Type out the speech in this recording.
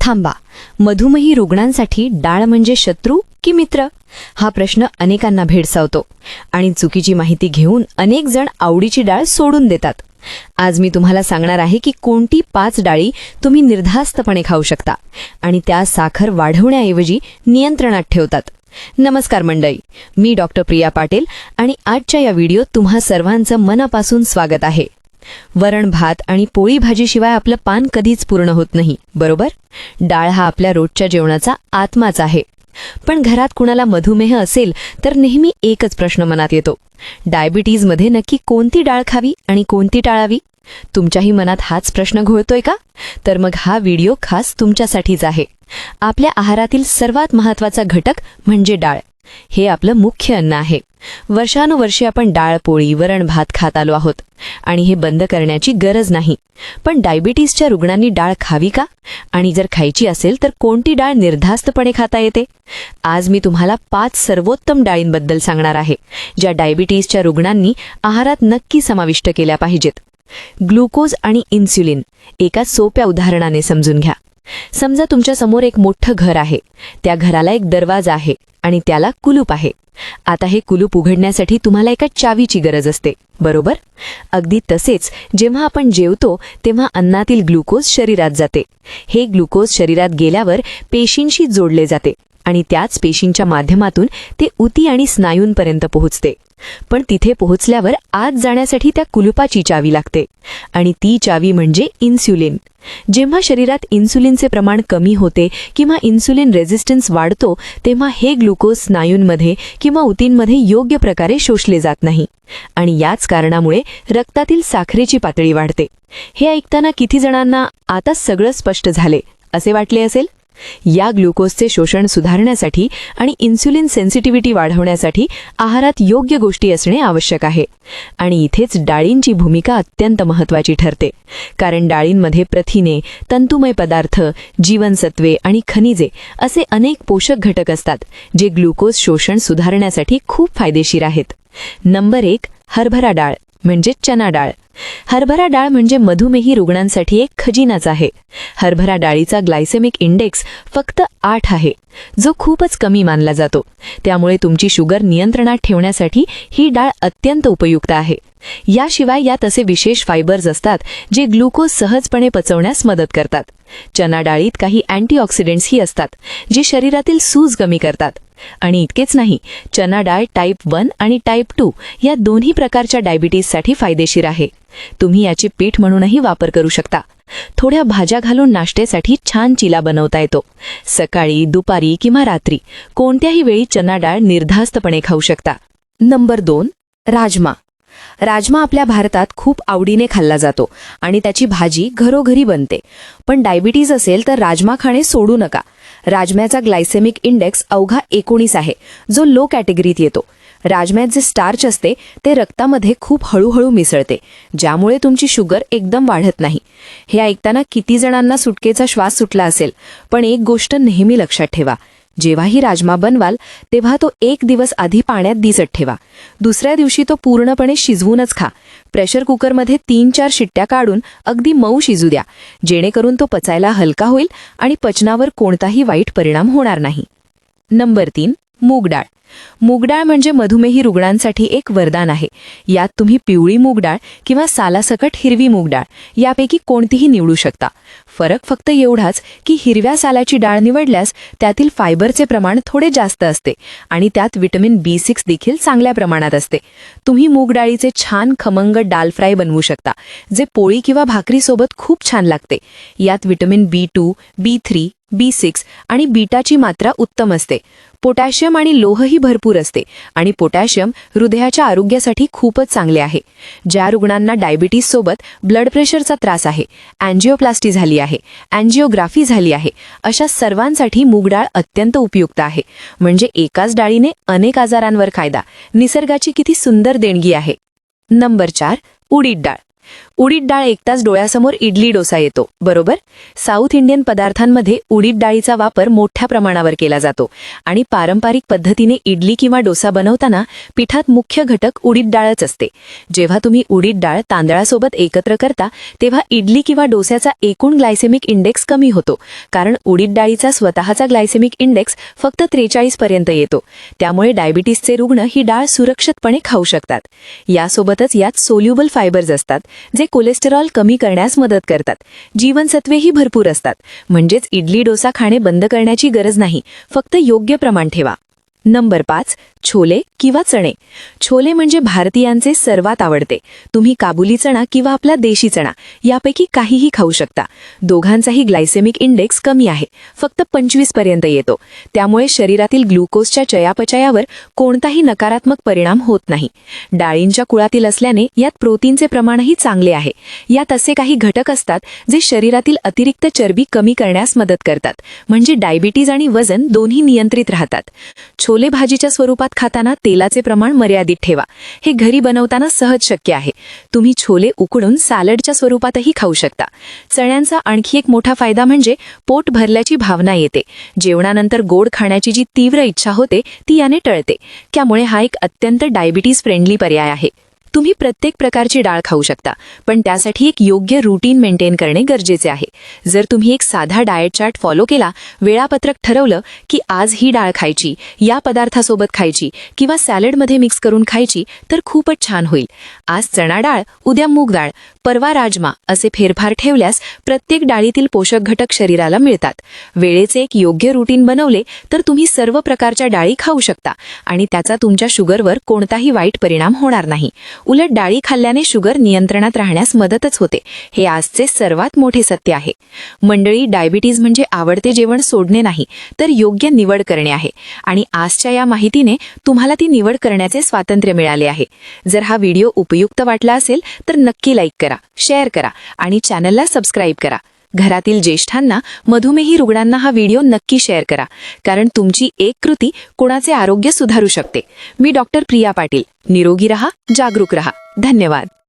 थांबा, मधुमेही रुग्णांसाठी डाळ म्हणजे शत्रू की मित्र? हा प्रश्न अनेकांना भेडसावतो आणि चुकीची माहिती घेऊन अनेक जण आवडीची डाळ सोडून देतात. आज मी तुम्हाला सांगणार आहे की कोणती 5 डाळी तुम्ही निर्धास्तपणे खाऊ शकता आणि त्या साखर वाढवण्याऐवजी नियंत्रणात ठेवतात. नमस्कार मंडळी, मी डॉक्टर प्रिया पाटील आणि आजच्या या व्हिडिओत तुम्हा सर्वांचं मनापासून स्वागत आहे. वरण भात आणि पोळी भाजीशिवाय आपलं पान कधीच पूर्ण होत नाही, बरोबर? डाळ हा आपल्या रोजच्या जेवणाचा आत्माच आहे. पण घरात कुणाला मधुमेह असेल तर नेहमी एकच प्रश्न मनात येतो, डायबिटीजमध्ये नक्की कोणती डाळ खावी आणि कोणती टाळावी? तुमच्याही मनात हाच प्रश्न घोळतोय का? तर मग हा व्हिडिओ खास तुमच्यासाठीच आहे. आपल्या आहारातील सर्वात महत्त्वाचा घटक म्हणजे डाळ. हे आपलं मुख्य अन्न आहे. वर्षानुवर्षे आपण डाळ पोळी वरण भात खात आलो आहोत आणि हे बंद करण्याची गरज नाही. पण डायबिटीसच्या रुग्णांनी डाळ खावी का? आणि जर खायची असेल तर कोणती डाळ निर्धास्तपणे खाता येते? आज मी तुम्हाला 5 सर्वोत्तम डाळींबद्दल सांगणार आहे, ज्या डायबिटीसच्या रुग्णांनी आहारात नक्की समाविष्ट केल्या पाहिजेत. ग्लुकोज आणि इन्सुलिन एका सोप्या उदाहरणाने समजून घ्या. समजा तुमच्या समोर एक मोठं घर आहे. त्या घराला एक दरवाजा आहे आणि त्याला कुलूप आहे. आता हे कुलूप उघडण्यासाठी तुम्हाला एका चावीची गरज असते, बरोबर? अगदी तसेच जेव्हा आपण जेवतो तेव्हा अन्नातील ग्लुकोज शरीरात जाते. हे ग्लुकोज शरीरात गेल्यावर पेशींशी जोडले जाते आणि त्याच पेशींच्या माध्यमातून ते उती आणि स्नायूंपर्यंत पोहोचते. पण तिथे पोहोचल्यावर आत जाण्यासाठी त्या कुलुपाची चावी लागते आणि ती चावी म्हणजे इन्सुलिन. जेव्हा शरीरात इन्सुलिनचे प्रमाण कमी होते किंवा इन्सुलिन रेझिस्टन्स वाढतो तेव्हा हे ग्लुकोज स्नायूंमध्ये किंवा उतींमध्ये योग्य प्रकारे शोषले जात नाही आणि याच कारणामुळे रक्तातील साखरेची पातळी वाढते. हे ऐकताना किती जणांना आता सगळं स्पष्ट झाले असे वाटले असेल? या ग्लुकोजचे शोषण सुधारण्यासाठी आणि इन्सुलिन सेन्सिटिव्हिटी वाढवण्यासाठी आहारात योग्य गोष्टी असणे आवश्यक आहे. आणि इथेच डाळींची भूमिका अत्यंत महत्त्वाची ठरते, कारण डाळींमध्ये प्रथिने, तंतुमय पदार्थ, जीवनसत्वे आणि खनिजे असे अनेक पोषक घटक असतात, जे ग्लुकोज शोषण सुधारण्यासाठी खूप फायदेशीर आहेत. नंबर 1, हरभरा डाळ म्हणजे चना डाळ. हरभरा डाळ म्हणजे मधुमेही रुग्णांसाठी एक खजिनाच आहे. हरभरा डाळीचा ग्लायसेमिक इंडेक्स फक्त 8 आहे, जो खूपच कमी मानला जातो. त्यामुळे तुमची शुगर नियंत्रणात ठेवण्यासाठी ही डाळ अत्यंत उपयुक्त आहे. याशिवाय यात असे विशेष फायबर्स असतात जे ग्लुकोज सहजपणे पचवण्यास मदत करतात. चना डाळीत काही अँटीऑक्सिडंट्सही असतात, जे शरीरातील सूज कमी करतात. आणि इतकेच नाही, चना डाळ टाईप 1 आणि टाईप 2 या दोन्ही प्रकारच्या डायबिटीससाठी फायदेशीर आहे. तुम्ही याचे पीठ म्हणूनही वापर करू शकता. थोड्या भाज्या घालून नाश्त्यासाठी छान चिला बनवता येतो. सकाळी, दुपारी किंवा रात्री कोणत्याही वेळी चना डाळ निर्धास्तपणे खाऊ शकता. नंबर 2, राजमा. राजमा आपल्या भारतात खूप आवडीने खाल्ला जातो आणि त्याची भाजी घरोघरी बनते. पण डायबिटीज असेल तर राजमा खाणे सोडू नका. राजम्याचा ग्लायसेमिक इंडेक्स अवघा 19 आहे, जो लो कॅटेगरीत येतो. राजम्यात जे स्टार्च असते ते रक्तामध्ये खूप हळूहळू मिसळते, ज्यामुळे तुमची शुगर एकदम वाढत नाही. हे ऐकताना किती जणांना सुटकेचा श्वास सुटला असेल. पण एक गोष्ट नेहमी लक्षात ठेवा, जेव्हाही राजमा बनवाल तेव्हा तो 1 दिवस आधी पाण्यात भिजत ठेवा. दुसऱ्या दिवशी तो पूर्णपणे शिजवूनच खा. प्रेशर कुकरमध्ये 3-4 शिट्ट्या काढून अगदी मऊ शिजू द्या, जेणेकरून तो पचायला हलका होईल आणि पचनावर कोणताही वाईट परिणाम होणार नाही. नंबर 3, मूग डाळ. मूग डाळ म्हणजे मधुमेही रुग्णांसाठी एक वरदान आहे. यात तुम्ही पिवळी मूग डाळ किंवा सालासकट हिरवी मूग डाळ यापैकी कोणतीही निवडू शकता. फरक फक्त एवढाच की हिरव्या सालाची डाळ निवडल्यास त्यातील फायबरचे प्रमाण थोडे जास्त असते आणि त्यात व्हिटॅमिन B6 देखील चांगल्या प्रमाणात असते. तुम्ही मूग डाळीचे छान खमंग डाल फ्राय बनवू शकता, जे पोळी किंवा भाकरीसोबत खूप छान लागते. यात व्हिटॅमिन B2, B3, B6 आणि बीटाची मात्रा उत्तम असते. पोटॅशियम आणि लोहही भरपूर असते आणि पोटॅशियम हृदयाच्या आरोग्यासाठी खूपच चांगले आहे. ज्या रुग्णांना डायबिटीससोबत ब्लड प्रेशरचा त्रास आहे, अँजिओप्लास्टी झाली आहे, अँजिओग्राफी झाली आहे, अशा सर्वांसाठी मूग डाळ अत्यंत उपयुक्त आहे. म्हणजे एकाच डाळीने अनेक आजारांवर फायदा. निसर्गाची किती सुंदर देणगी आहे. नंबर 4, उडीद डाळ. उडीद डाळ ऐकताच डोळ्यासमोर इडली डोसा येतो, बरोबर? साऊथ इंडियन पदार्थांमध्ये उडीद डाळीचा वापर मोठ्या प्रमाणावर केला जातो आणि पारंपरिक पद्धतीने इडली किंवा डोसा बनवताना पिठात मुख्य घटक उडीद डाळच असते. जेव्हा तुम्ही उडीद डाळ तांदळासोबत एकत्र करता तेव्हा इडली किंवा डोस्याचा एकूण ग्लायसेमिक इंडेक्स कमी होतो, कारण उडीद डाळीचा स्वतःचा ग्लायसेमिक इंडेक्स फक्त 43 पर्यंत येतो. त्यामुळे डायबिटीसचे रुग्ण ही डाळ सुरक्षितपणे खाऊ शकतात. यासोबतच यात सोल्युबल फायबर्स असतात, जे कोलेस्टेरॉल कमी करण्यास मदत करतात. जीवनसत्वेही भरपूर असतात, म्हणजेच इडली डोसा खाणे बंद करण्याची गरज नाही, फक्त योग्य प्रमाण ठेवा. नंबर 5. छोले किंवा चणे. छोले म्हणजे भारतीयांचे सर्वात आवडते. तुम्ही काबुली चणा किंवा आपला देशी चणा यापैकी काहीही खाऊ शकता. दोघांचाही ग्लायसेमिक इंडेक्स कमी आहे, फक्त 25 पर्यंत येतो. त्यामुळे शरीरातील ग्लुकोजच्या चयापचयावर कोणताही नकारात्मक परिणाम होत नाही. डाळींच्या कुळातील असल्याने यात प्रोटीनचे प्रमाणही चांगले आहे. यात असे काही घटक असतात जे शरीरातील अतिरिक्त चरबी कमी करण्यास मदत करतात, म्हणजे डायबिटीज आणि वजन दोन्ही नियंत्रित राहतात. छोले भाजीच्या स्वरूपात खाताना तेलाचे प्रमाण मर्यादित ठेवा. हे घरी बनवताना सहज शक्य आहे. तुम्ही छोले उकडून सॅलडच्या स्वरूपातही खाऊ शकता. चण्यांचा आणखी एक मोठा फायदा म्हणजे पोट भरल्याची भावना येते. जेवणानंतर गोड खाण्याची जी तीव्र इच्छा होते ती याने टळते. त्यामुळे हा एक अत्यंत डायबिटीज फ्रेंडली पर्याय आहे. तुम्ही प्रत्येक प्रकारची डाळ खाऊ शकता, पण त्यासाठी एक योग्य रूटीन मेंटेन करणे गरजेचे आहे. जर तुम्ही एक साधा डाएट चार्ट फॉलो केला, वेळापत्रक ठरवलं की आज ही डाळ खायची, या पदार्थासोबत खायची किंवा सॅलडमध्ये मिक्स करून खायची, तर खूपच छान होईल. आज चणा डाळ, उद्या मूग डाळ, परवा राजमा असे फेरफार ठेवल्यास प्रत्येक डाळीतील पोषक घटक शरीराला मिळतात. वेळेचे एक योग्य रूटीन बनवले तर तुम्ही सर्व प्रकारच्या डाळी खाऊ शकता आणि त्याचा तुमच्या शुगरवर कोणताही वाईट परिणाम होणार नाही. उलट डाळी खाल्ल्याने शुगर नियंत्रणात राहण्यास मदतच होते. हे आजचे सर्वात मोठे सत्य आहे. मंडळी, डायबिटीज म्हणजे आवडते जेवण सोडणे नाही, तर योग्य निवड करणे आहे. आणि आजच्या या माहितीने तुम्हाला ती निवड करण्याचे स्वातंत्र्य मिळाले आहे. जर हा व्हिडिओ उपयुक्त वाटला असेल तर नक्की लाईक करा, शेअर करा आणि चॅनलला सबस्क्राईब करा. घरातील ज्येष्ठांना, मधुमेही रुग्णांना हा व्हिडिओ नक्की शेअर करा, कारण तुमची एक कृती कोणाचे आरोग्य सुधारू शकते. मी डॉक्टर प्रिया पाटील. निरोगी रहा, जागरूक रहा. धन्यवाद.